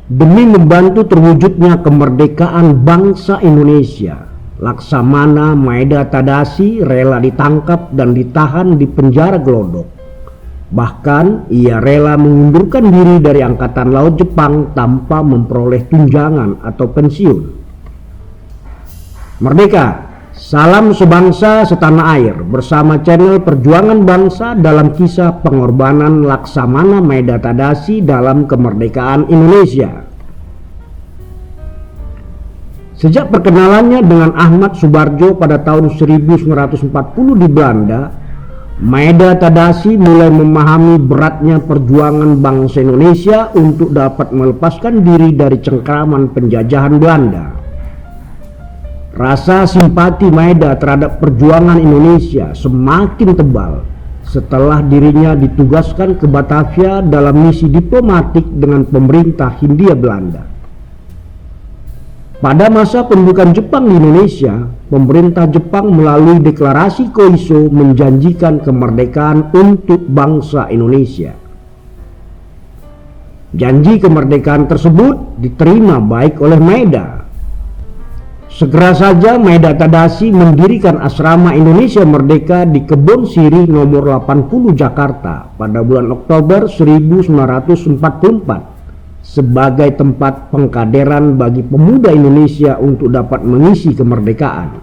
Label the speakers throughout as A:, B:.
A: Demi membantu terwujudnya kemerdekaan bangsa Indonesia, Laksamana Maeda Tadashi rela ditangkap dan ditahan di penjara Glodok. Bahkan ia rela mengundurkan diri dari Angkatan Laut Jepang tanpa memperoleh tunjangan atau pensiun. Merdeka! Salam sebangsa setanah air bersama channel Perjuangan Bangsa dalam kisah pengorbanan Laksamana Maeda Tadashi dalam kemerdekaan Indonesia. Sejak perkenalannya dengan Ahmad Subarjo pada tahun 1940 di Belanda, Maeda Tadashi mulai memahami beratnya perjuangan bangsa Indonesia untuk dapat melepaskan diri dari cengkraman penjajahan Belanda. Rasa simpati Maeda terhadap perjuangan Indonesia semakin tebal setelah dirinya ditugaskan ke Batavia dalam misi diplomatik dengan pemerintah Hindia Belanda. Pada masa pendudukan Jepang di Indonesia, pemerintah Jepang melalui deklarasi Koiso menjanjikan kemerdekaan untuk bangsa Indonesia. Janji kemerdekaan tersebut diterima baik oleh Maeda. Segera saja Maeda Tadashi mendirikan asrama Indonesia Merdeka di Kebon Sirih nomor 80 Jakarta pada bulan Oktober 1944 sebagai tempat pengkaderan bagi pemuda Indonesia untuk dapat mengisi kemerdekaan.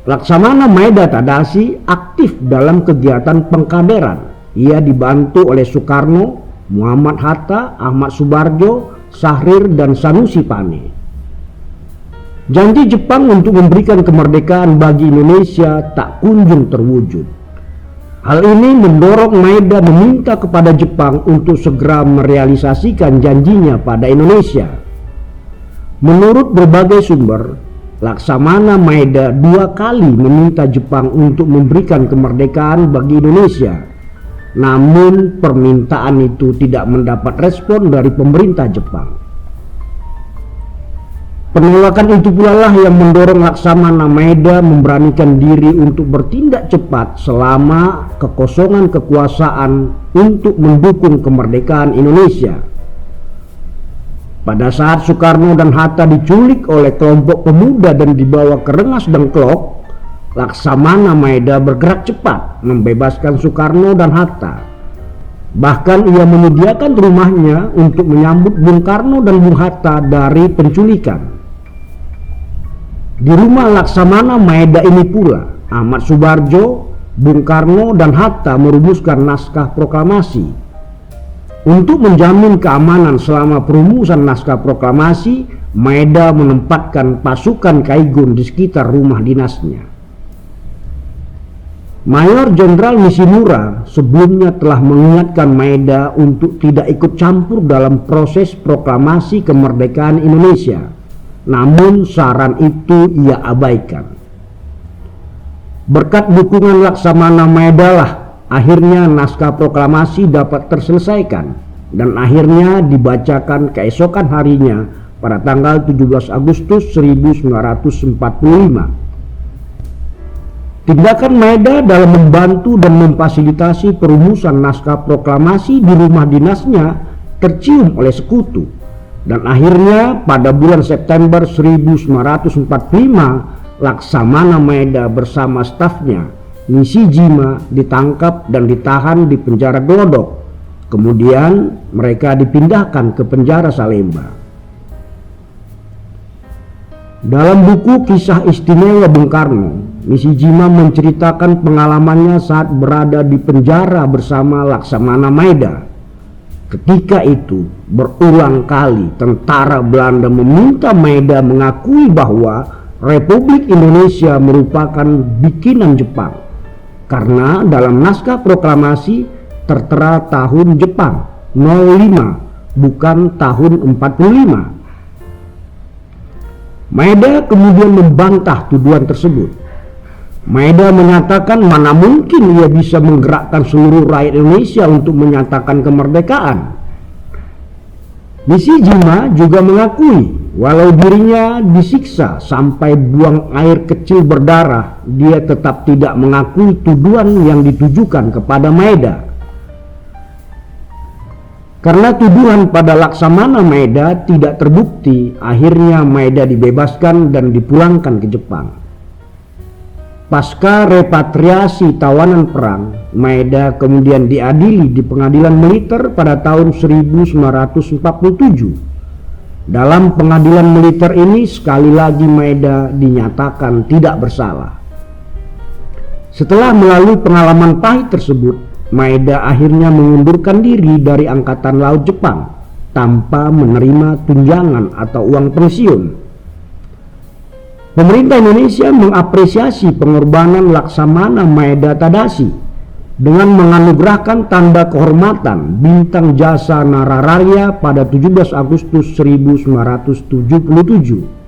A: Laksamana Maeda Tadashi aktif dalam kegiatan pengkaderan. Ia dibantu oleh Soekarno, Muhammad Hatta, Ahmad Subarjo, Syahrir, dan Sanusi Pane. Janji Jepang untuk memberikan kemerdekaan bagi Indonesia tak kunjung terwujud. Hal ini mendorong Maeda meminta kepada Jepang untuk segera merealisasikan janjinya pada Indonesia. Menurut berbagai sumber, Laksamana Maeda 2 kali meminta Jepang untuk memberikan kemerdekaan bagi Indonesia. Namun permintaan itu tidak mendapat respon dari pemerintah Jepang. Penolakan itu pula lah yang mendorong Laksamana Maeda memberanikan diri untuk bertindak cepat selama kekosongan kekuasaan untuk mendukung kemerdekaan Indonesia. Pada saat Soekarno dan Hatta diculik oleh kelompok pemuda dan dibawa ke Rengas Dengklok, Laksamana Maeda bergerak cepat membebaskan Soekarno dan Hatta. Bahkan ia menyediakan rumahnya untuk menyambut Bung Karno dan Bung Hatta dari penculikan. Di rumah Laksamana Maeda ini pula Ahmad Subarjo, Bung Karno, dan Hatta merumuskan naskah proklamasi. Untuk menjamin keamanan selama perumusan naskah proklamasi, Maeda menempatkan pasukan Kaigun di sekitar rumah dinasnya. Mayor Jenderal Nishimura sebelumnya telah mengingatkan Maeda untuk tidak ikut campur dalam proses proklamasi kemerdekaan Indonesia. Namun saran itu ia abaikan. Berkat dukungan Laksamana Maeda lah akhirnya naskah proklamasi dapat terselesaikan dan akhirnya dibacakan keesokan harinya pada tanggal 17 Agustus 1945. Tindakan Maeda dalam membantu dan memfasilitasi perumusan naskah proklamasi di rumah dinasnya tercium oleh sekutu. Dan akhirnya pada bulan September 1945 Laksamana Maeda bersama stafnya Nishijima ditangkap dan ditahan di penjara Glodok. Kemudian mereka dipindahkan ke penjara Salemba. Dalam buku Kisah Istimewa Bung Karno, Nishijima menceritakan pengalamannya saat berada di penjara bersama Laksamana Maeda. Ketika itu, berulang kali tentara Belanda meminta Maeda mengakui bahwa Republik Indonesia merupakan bikinan Jepang, karena dalam naskah proklamasi tertera tahun Jepang 05, bukan tahun 45. Maeda kemudian membantah tuduhan tersebut. Maeda menyatakan mana mungkin ia bisa menggerakkan seluruh rakyat Indonesia untuk menyatakan kemerdekaan. Nishijima juga mengakui walau dirinya disiksa sampai buang air kecil berdarah, dia tetap tidak mengakui tuduhan yang ditujukan kepada Maeda. Karena tuduhan pada Laksamana Maeda tidak terbukti, akhirnya Maeda dibebaskan dan dipulangkan ke Jepang. Pasca repatriasi tawanan perang, Maeda kemudian diadili di pengadilan militer pada tahun 1947. Dalam pengadilan militer ini sekali lagi Maeda dinyatakan tidak bersalah. Setelah melalui pengalaman pahit tersebut, Maeda akhirnya mengundurkan diri dari Angkatan Laut Jepang tanpa menerima tunjangan atau uang pensiun. Pemerintah Indonesia mengapresiasi pengorbanan Laksamana Maeda Tadashi dengan menganugerahkan tanda kehormatan Bintang Jasa Narararya pada 17 Agustus 1977.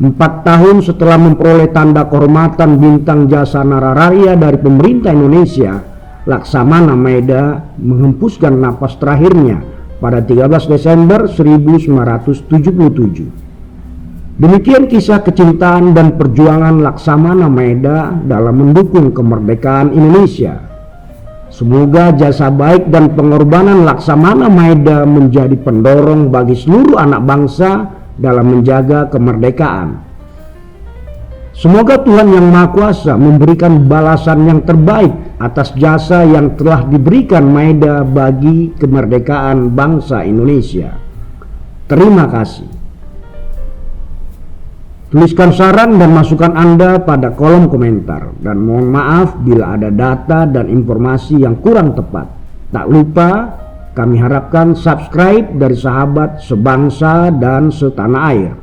A: 4 tahun setelah memperoleh tanda kehormatan Bintang Jasa Narararya dari pemerintah Indonesia, Laksamana Maeda menghembuskan napas terakhirnya pada 13 Desember 1977. Demikian kisah kecintaan dan perjuangan Laksamana Maeda dalam mendukung kemerdekaan Indonesia. Semoga jasa baik dan pengorbanan Laksamana Maeda menjadi pendorong bagi seluruh anak bangsa dalam menjaga kemerdekaan. Semoga Tuhan Yang Maha Kuasa memberikan balasan yang terbaik atas jasa yang telah diberikan Maeda bagi kemerdekaan bangsa Indonesia. Terima kasih. Tuliskan saran dan masukan Anda pada kolom komentar, dan mohon maaf bila ada data dan informasi yang kurang tepat. Tak lupa, kami harapkan subscribe dari sahabat sebangsa dan setanah air.